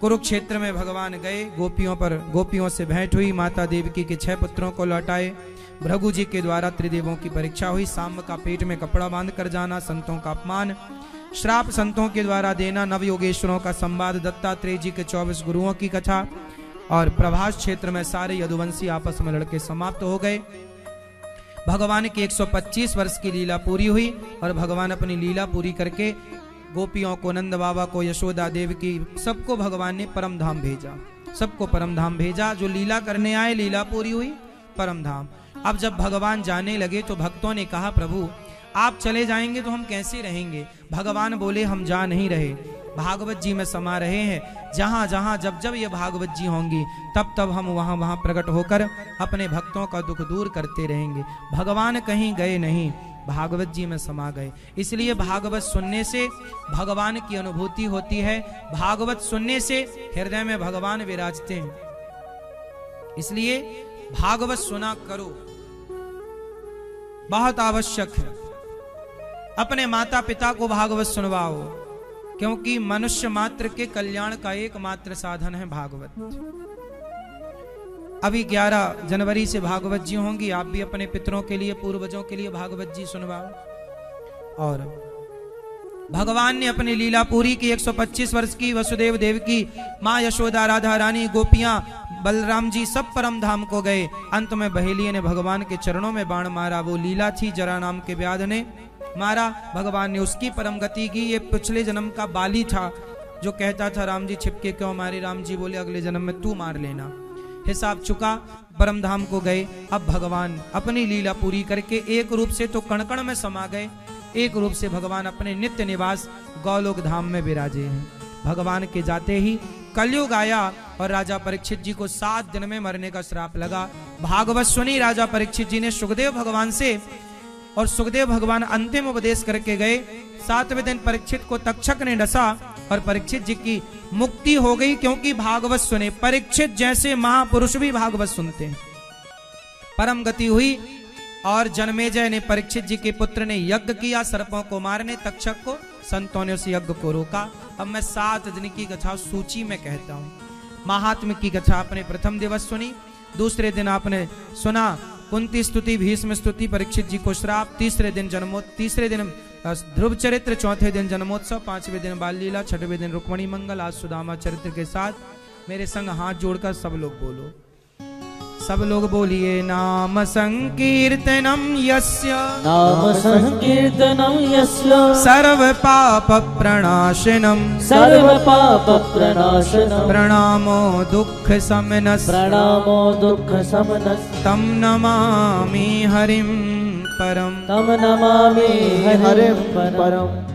कुरुक्षेत्र में भगवान गए, गोपियों से भेंट हुई, माता देवकी के 6 पुत्रों को लौटाए, भृगु जी के द्वारा त्रिदेवों की परीक्षा हुई, सांब का पेट में कपड़ा बांध कर जाना, संतों का अपमान, श्राप संतों के द्वारा देना, नव योगेश्वरों का संवाद, दत्तात्रेय जी के 24 गुरुओं की कथा और प्रभास क्षेत्र में सारे यदुवंशी आपस में लड़के समाप्त हो गए। भगवान की 125 वर्ष की लीला पूरी हुई और भगवान अपनी लीला पूरी करके गोपियों को, नंद बाबा को, यशोदा देव की सबको भगवान ने परम धाम भेजा, सबको परम धाम भेजा। जो लीला करने आए, लीला पूरी हुई, परम धाम। अब जब भगवान जाने लगे तो भक्तों ने कहा, प्रभु आप चले जाएंगे तो हम कैसे रहेंगे? भगवान बोले, हम जा नहीं रहे, भागवत जी में समा रहे हैं। जहां जहां जब जब ये भागवत जी होंगी तब तब हम वहां वहां प्रकट होकर अपने भक्तों का दुख दूर करते रहेंगे। भगवान कहीं गए नहीं, भागवत जी में समा गए। इसलिए भागवत सुनने से भगवान की अनुभूति होती है, भागवत सुनने से हृदय में भगवान विराजते हैं। इसलिए भागवत सुना करो, बहुत आवश्यक है। अपने माता पिता को भागवत सुनवाओ, क्योंकि मनुष्य मात्र के कल्याण का एकमात्र साधन है भागवत। अभी 11 जनवरी से भागवत जी होंगी, आप भी अपने पितरों के लिए, पूर्वजों के लिए भागवत जी सुनवाओ। और भगवान ने अपनी लीला पूरी की, 125 वर्ष की। वसुदेव देव की माँ यशोदा, राधा रानी, गोपियां, बलराम जी सब परम धाम को गए। अंत में बहेलिये ने भगवान के चरणों में बाण मारा, वो लीला थी। जरा नाम के व्याध ने मारा, भगवान ने उसकी परम गति की। ये पिछले जन्म का बाली था जो कहता था, राम जी छिपके क्यों मारे? राम जी बोले, अगले जन्म में तू मार लेना। हिसाब चुका, परम धाम को गए। अब भगवान अपनी लीला पूरी करके एक रूप से तो कण कण में समा गए, एक रूप से भगवान अपने नित्य निवास गौलोक धाम में विराजे हैं। भगवान के जाते ही कलयुग आया और राजा परीक्षित जी को 7 दिन में मरने का श्राप लगा। भागवत सुनी राजा परीक्षित जी ने सुखदेव भगवान से, और सुखदेव भगवान अंतिम उपदेश करके गए। 7वें दिन परीक्षित को तक्षक ने डसा और परीक्षित जी की मुक्ति हो गई, क्योंकि भागवत सुने। परीक्षित जैसे महापुरुष भी भागवत सुनते हैं। परम गति हुई। और जन्मेजय ने, परीक्षित जी के पुत्र ने यज्ञ किया सर्पों को मारने, तक्षक को। संतों ने उस यज्ञ को रोका। अब मैं 7 दिन की कथा सूची में कहता हूँ। महात्म की कथा आपने प्रथम दिवस सुनी, दूसरे दिन आपने सुना कुंती स्तुति, भीष्म स्तुति, परीक्षित जी को श्राप, तीसरे दिन ध्रुव चरित्र, चौथे दिन जन्मोत्सव, 5वें दिन बाल लीला, 6वें दिन रुक्मणी मंगल। आज सुदामा चरित्र के साथ मेरे संग हाथ जोड़कर सब लोग बोलो, सब लोग बोलिए, नाम संकीर्तनम यस्य, नाम संकीर्तनम यस्य, सर्व पाप प्रणाशनम, सर्व पाप प्रणाशनम, प्रणामो दुख समनस, प्रणामो दुख समनस, तम नमामि हरिम परम, तम नमामि हरिम परम।